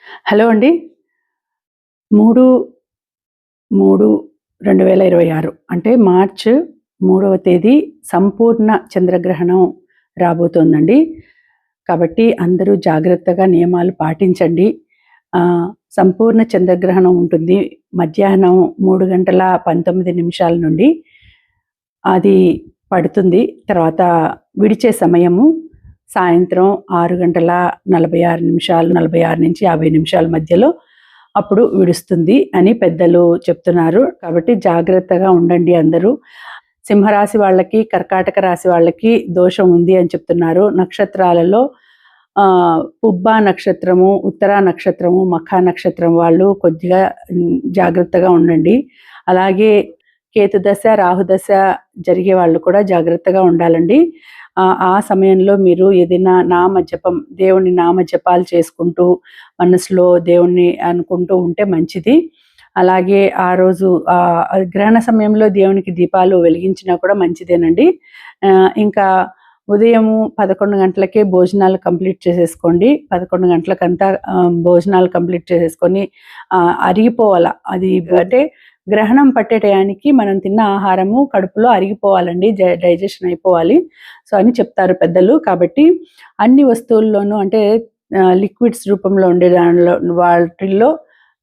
Hello అండి. 3/3/2026 అంటే March 3వ తేదీ సంపూర్ణ చంద్రగ్రహణం రాబోతోందండి. కాబట్టి అందరూ జాగ్రత్తగా నియమాలు పాటించండి. సంపూర్ణ చంద్రగ్రహణం ఉంటుంది. మధ్యాహ్నం 3:19 నుండి అది పడుతుంది. తర్వాత విడిచే సమయము సాయంత్రం 6:46 46-50 మధ్యలో అప్పుడు విడుస్తుంది అని పెద్దలు చెప్తున్నారు. కాబట్టి జాగ్రత్తగా ఉండండి అందరూ. సింహరాశి వాళ్ళకి, కర్కాటక రాశి వాళ్ళకి దోషం ఉంది అని చెప్తున్నారు. నక్షత్రాలలో పుబ్బా నక్షత్రము, ఉత్తరా నక్షత్రము, మఖా నక్షత్రం వాళ్ళు కొద్దిగా జాగ్రత్తగా ఉండండి. అలాగే కేతుదశ, రాహుదశ జరిగే వాళ్ళు కూడా జాగ్రత్తగా ఉండాలండి. ఆ సమయంలో మీరు ఏదైనా నామజపం, దేవుని నామజపాలు చేసుకుంటూ మనసులో దేవుణ్ణి అనుకుంటూ ఉంటే మంచిది. అలాగే ఆ రోజు గ్రహణ సమయంలో దేవునికి దీపాలు వెలిగించినా కూడా మంచిదేనండి. ఇంకా ఉదయము 11 గంటలకే భోజనాలు కంప్లీట్ చేసేసుకోండి. 11 గంటలకంతా భోజనాలు కంప్లీట్ చేసేసుకొని అరిగిపోవాల. అది అంటే గ్రహణం పట్టే టయానికి మనం తిన్న ఆహారము కడుపులో అరిగిపోవాలండి, డైజెషన్ అయిపోవాలి. సో అని చెప్తారు పెద్దలు. కాబట్టి అన్ని వస్తువుల్లోనూ అంటే లిక్విడ్స్ రూపంలో ఉండే దానిలో వాటిల్లో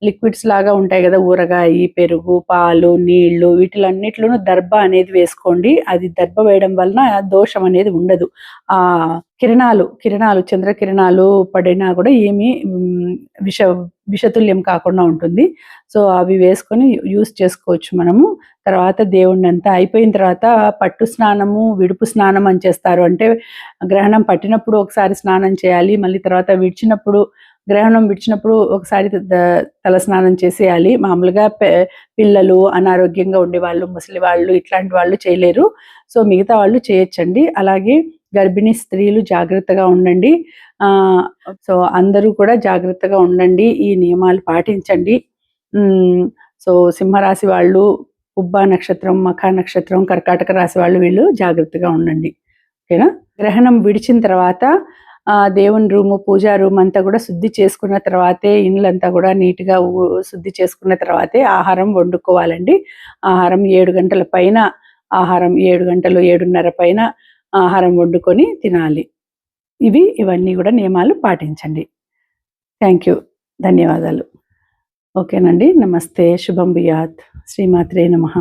లిక్విడ్స్ లాగా ఉంటాయి కదా, ఊరగాయ, పెరుగు, పాలు, నీళ్లు, వీటిలన్నిటిలోనూ దర్భ అనేది వేసుకోండి. అది దర్భ వేయడం వలన దోషం అనేది ఉండదు. ఆ కిరణాలు చంద్రకిరణాలు పడినా కూడా ఏమీ విషతుల్యం కాకుండా ఉంటుంది. సో అవి వేసుకొని యూస్ చేసుకోవచ్చు మనము. తర్వాత దేవుణ్ణి అంతా అయిపోయిన తర్వాత పట్టు స్నానము, విడుపు స్నానం అని చేస్తారు. అంటే గ్రహణం పట్టినప్పుడు ఒకసారి స్నానం చేయాలి, మళ్ళీ తర్వాత గ్రహణం విడిచినప్పుడు ఒకసారి తల స్నానం చేసేయాలి. మామూలుగా పిల్లలు, అనారోగ్యంగా ఉండేవాళ్ళు, ముసలి వాళ్ళు ఇట్లాంటి వాళ్ళు చేయలేరు. సో మిగతా వాళ్ళు చేయొచ్చండి. అలాగే గర్భిణీ స్త్రీలు జాగ్రత్తగా ఉండండి. సో అందరూ కూడా జాగ్రత్తగా ఉండండి, ఈ నియమాలు పాటించండి. సో సింహరాశి వాళ్ళు, పుబ్బా నక్షత్రం, మఖా నక్షత్రం, కర్కాటక రాశి వాళ్ళు వీళ్ళు జాగ్రత్తగా ఉండండి. ఓకేనా? గ్రహణం విడిచిన తర్వాత దేవుని రూము, పూజా రూమ్ అంతా కూడా శుద్ధి చేసుకున్న తర్వాతే, ఇండ్లంతా కూడా నీట్గా శుద్ధి చేసుకున్న తర్వాతే ఆహారం వండుకోవాలండి. ఆహారం 7 గంటల పైన, 7 గంటలు 7:30 పైన ఆహారం వండుకొని తినాలి. ఇవన్నీ కూడా నియమాలు పాటించండి. Thank you. ధన్యవాదాలు. ఓకేనండి. నమస్తే. శుభం భూయాత్. శ్రీమాత్రే నమః.